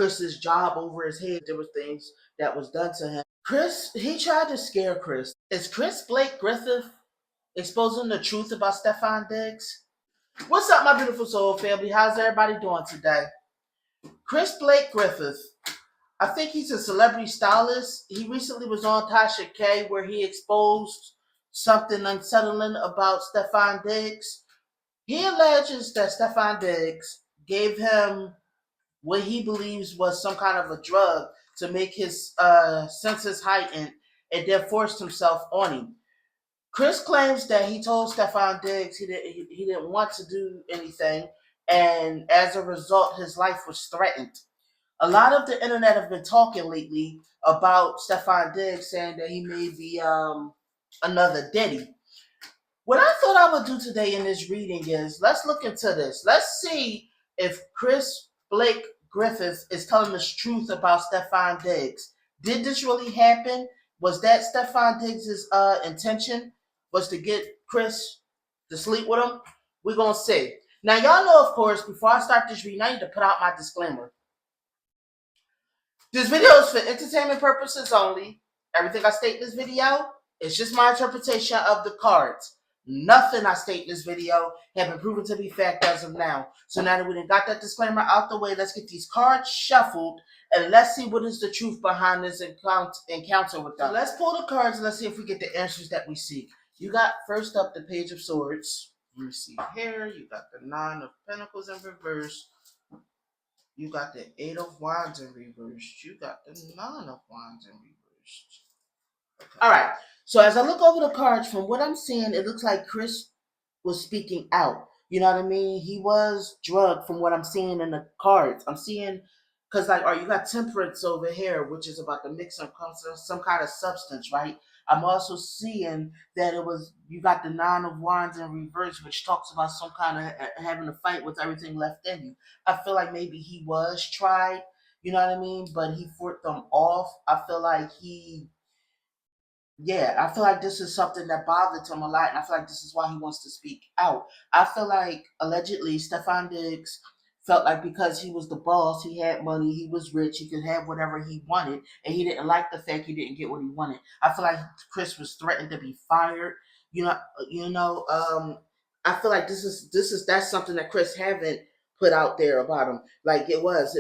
Chris's job over his head. There was things that was done to him. Chris, he tried to scare Chris. Is Chris Blake Griffith exposing the truth about Stefon Diggs? What's up, my beautiful soul family? How's everybody doing today? Chris Blake Griffith, I think he's a celebrity stylist. He recently was on Tasha K where he exposed something unsettling about Stefon Diggs. He alleges that Stefon Diggs gave him what he believes was some kind of a drug to make his senses heightened and then forced himself on him. Chris claims that he told Stefon Diggs he didn't want to do anything, and as a result, his life was threatened. A lot of the internet have been talking lately about Stefon Diggs, saying that he may be another Diddy. What I thought I would do today in this reading is let's look into this. Let's see if Chris Blake Griffith is telling us truth about Stefon Diggs. Did this really happen? Was that Stefon Diggs' intention? Was to get Chris to sleep with him? We're going to see. Now, y'all know, of course, before I start this reading, I need to put out my disclaimer. This video is for entertainment purposes only. Everything I state in this video is just my interpretation of the cards. Nothing I state in this video have been proven to be fact as of now. So now that we done got that disclaimer out the way, let's get these cards shuffled and let's see what is the truth behind this encounter with them. So let's pull the cards and let's see if we get the answers that we seek. You got first up the Page of Swords. Let me see here. You got the Nine of Pentacles in reverse. You got the Eight of Wands in reverse. You got the Nine of Wands in reverse. Okay. All right. So as I look over the cards, from what I'm seeing, it looks like Chris was speaking out. You know what I mean? He was drugged from what I'm seeing in the cards. I'm seeing, because like, you got Temperance over here, which is about the mix of some kind of substance, right? I'm also seeing that you got the Nine of Wands in reverse, which talks about some kind of having a fight with everything left in you. I feel like maybe he was tried, you know what I mean? But he fought them off. I feel like I feel like this is something that bothered him a lot, and I feel like this is why he wants to speak out. I feel like, allegedly, Stefon Diggs felt like because he was the boss, he had money, he was rich, he could have whatever he wanted, and he didn't like the fact he didn't get what he wanted. I feel like Chris was threatened to be fired. I feel like that's something that Chris haven't put out there about him. Like it was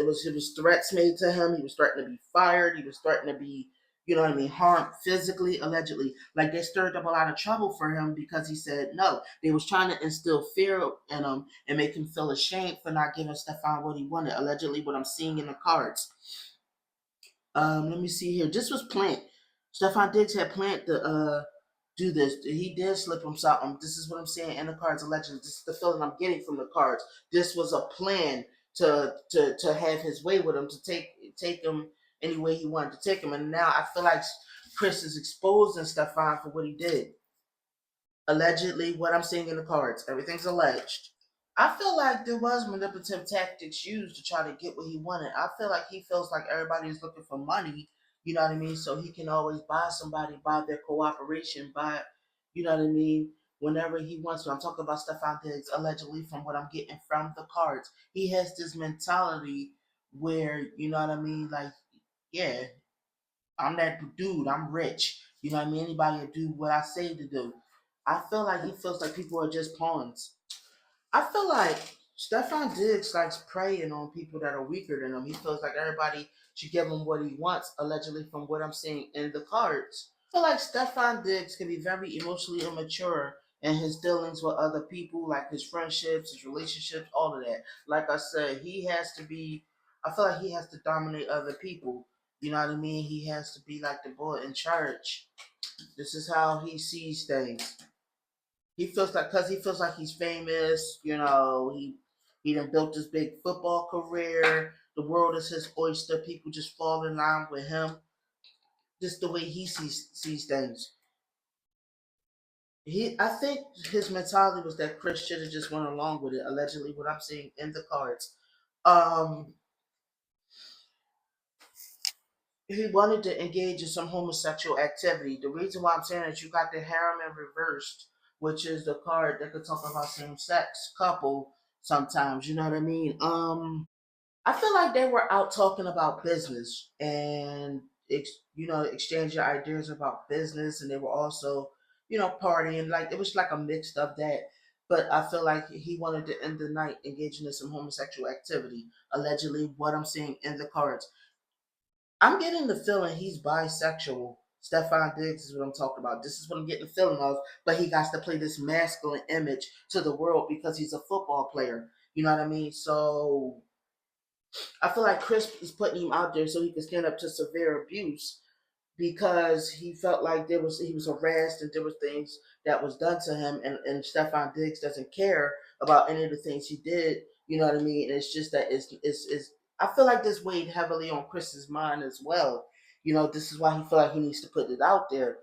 threats made to him. He was threatened to be fired. He was threatened to be, you know what I mean, harmed physically, allegedly. Like they stirred up a lot of trouble for him because he said no. They was trying to instill fear in him and make him feel ashamed for not giving Stefon what he wanted. Allegedly, what I'm seeing in the cards. Let me see here. This was planned. Stefon Diggs had planned to do this. He did slip him something. This is what I'm saying in the cards. Allegedly, this is the feeling I'm getting from the cards. This was a plan to have his way with him, to take him any way he wanted to take him. And now I feel like Chris is exposing Stefon for what he did. Allegedly, what I'm seeing in the cards. Everything's alleged. I feel like there was manipulative tactics used to try to get what he wanted. I feel like he feels like everybody is looking for money, you know what I mean? So he can always buy somebody, buy their cooperation, you know what I mean, whenever he wants to. I'm talking about Stefon Diggs, allegedly, from what I'm getting from the cards. He has this mentality where, you know what I mean, like, yeah, I'm that dude, I'm rich. You know what I mean? Anybody will do what I say to do. I feel like he feels like people are just pawns. I feel like Stefon Diggs likes preying on people that are weaker than him. He feels like everybody should give him what he wants, allegedly, from what I'm seeing in the cards. I feel like Stefon Diggs can be very emotionally immature in his dealings with other people, like his friendships, his relationships, all of that. Like I said, I feel like he has to dominate other people. You know what I mean? He has to be like the boy in charge. This is how he sees things. He feels like, because he feels like he's famous, you know, he done built this big football career. The world is his oyster. People just fall in line with him. Just the way he sees things. I think his mentality was that Chris should have just went along with it. Allegedly, what I'm seeing in the cards. He wanted to engage in some homosexual activity. The reason why I'm saying that, you got the harem in reversed, which is the card that could talk about same sex couple sometimes, you know what I mean? I feel like they were out talking about business and exchanging ideas about business, and they were also partying. Like it was like a mix of that. But I feel like he wanted to end the night engaging in some homosexual activity. Allegedly, what I'm seeing in the cards, I'm getting the feeling he's bisexual. Stefon Diggs is what I'm talking about. This is what I'm getting the feeling of. But he got to play this masculine image to the world because he's a football player. You know what I mean? So I feel like Chris is putting him out there so he could stand up to severe abuse because he felt like he was harassed and there was things that was done to him, and Stefon Diggs doesn't care about any of the things he did. You know what I mean? And it's just that it's I feel like this weighed heavily on Chris's mind as well. This is why he feel like he needs to put it out there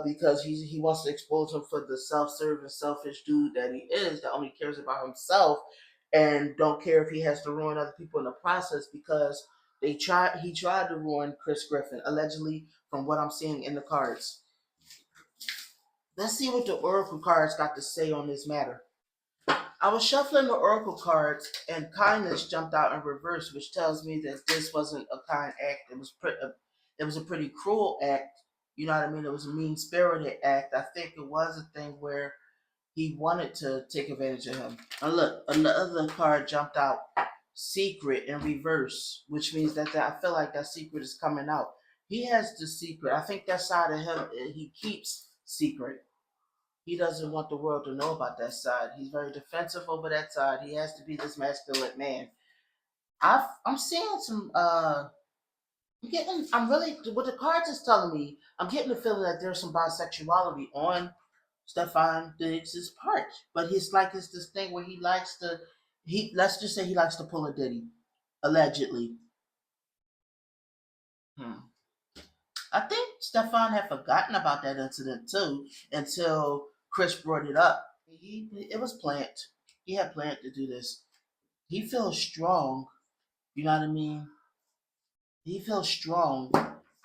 because he wants to expose him for the self-serving, selfish dude that he is, that only cares about himself and don't care if he has to ruin other people in the process because he tried to ruin Chris Griffin, allegedly, from what I'm seeing in the cards. Let's see what the Oracle cards got to say on this matter. I was shuffling the Oracle cards and kindness jumped out in reverse, which tells me that this wasn't a kind act. It was a pretty cruel act. You know what I mean? It was a mean spirited act. I think it was a thing where he wanted to take advantage of him. And look, another card jumped out, secret in reverse, which means that I feel like that secret is coming out. He has the secret. I think that side of him he keeps secret. He doesn't want the world to know about that side. He's very defensive over that side. He has to be this masculine man. I'm seeing some I'm really what the cards is telling me, I'm getting the feeling that there's some bisexuality on Stefon Diggs' part. But he's like it's this thing where he likes to he let's just say he likes to pull a ditty, allegedly. Hmm. I think Stefon had forgotten about that incident too until Chris brought it up. It was planned. He had planned to do this. He feels strong. You know what I mean? He feels strong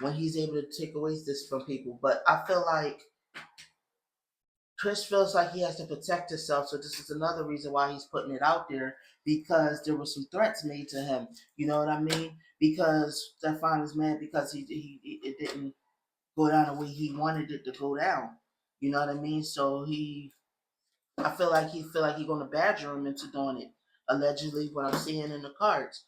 when he's able to take away this from people. But I feel like Chris feels like he has to protect himself. So this is another reason why he's putting it out there because there were some threats made to him. You know what I mean? Because Stefan is mad because it didn't go down the way he wanted it to go down. You know what I mean? So I feel like he's gonna badger him into doing it. Allegedly, what I'm seeing in the cards.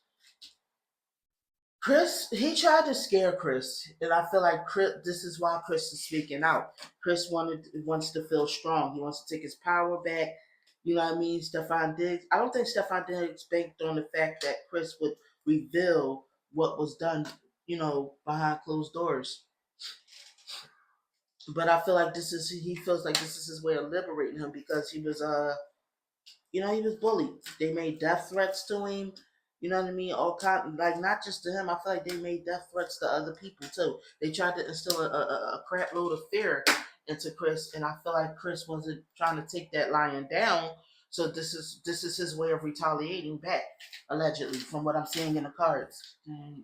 Chris, he tried to scare Chris, and I feel like this is why Chris is speaking out. Chris wants to feel strong. He wants to take his power back. You know what I mean? Stefon Diggs. I don't think Stefon Diggs banked on the fact that Chris would reveal what was done, behind closed doors. But I feel like he feels like this is his way of liberating him because he was bullied. They made death threats to him. You know what I mean? All kind, like not just to him. I feel like they made death threats to other people too. They tried to instill a crap load of fear into Chris, and I feel like Chris wasn't trying to take that lion down. So this is his way of retaliating back, allegedly, from what I'm seeing in the cards. And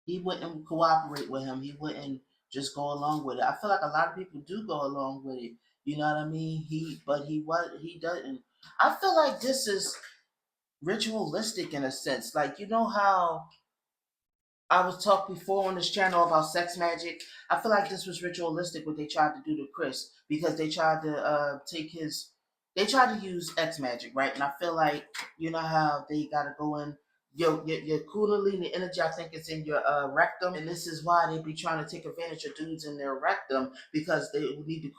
he wouldn't cooperate with him. He wouldn't just go along with it. I feel like a lot of people do go along with it. You know what I mean? He doesn't. I feel like this is ritualistic in a sense. Like you know how I was talking before on this channel about sex magic. I feel like this was ritualistic what they tried to do to Chris because they tried to they tried to use X magic, right? And I feel like you know how they gotta go in your kundalini energy. I think it's in your rectum, and this is why they be trying to take advantage of dudes in their rectum because they need the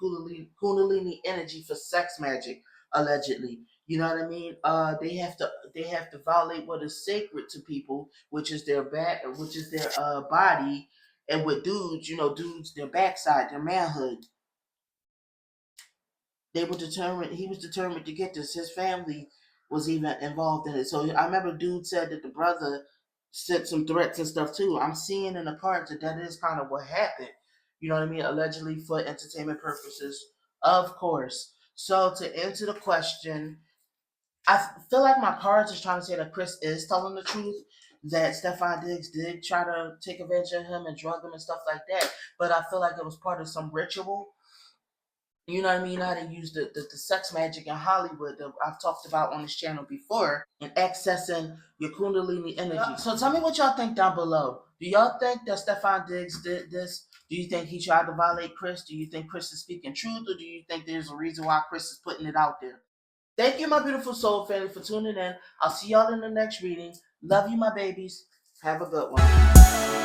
kundalini energy for sex magic, allegedly. You know what I mean? They have to violate what is sacred to people, which is their back, which is their body, and with dudes, dudes their backside, their manhood. They were determined. He was determined to get this. His family was even involved in it. So I remember dude said that the brother sent some threats and stuff too. I'm seeing in the cards that is kind of what happened. You know what I mean? Allegedly for entertainment purposes, of course. So to answer the question, I feel like my cards is trying to say that Chris is telling the truth. That Stefon Diggs did try to take advantage of him and drug him and stuff like that. But I feel like it was part of some ritual. You know what I mean? How they use the sex magic in Hollywood that I've talked about on this channel before and accessing your Kundalini energy. So tell me what y'all think down below. Do y'all think that Stefon Diggs did this? Do you think he tried to violate Chris? Do you think Chris is speaking truth? Or do you think there's a reason why Chris is putting it out there? Thank you, my beautiful soul family, for tuning in. I'll see y'all in the next reading. Love you, my babies. Have a good one.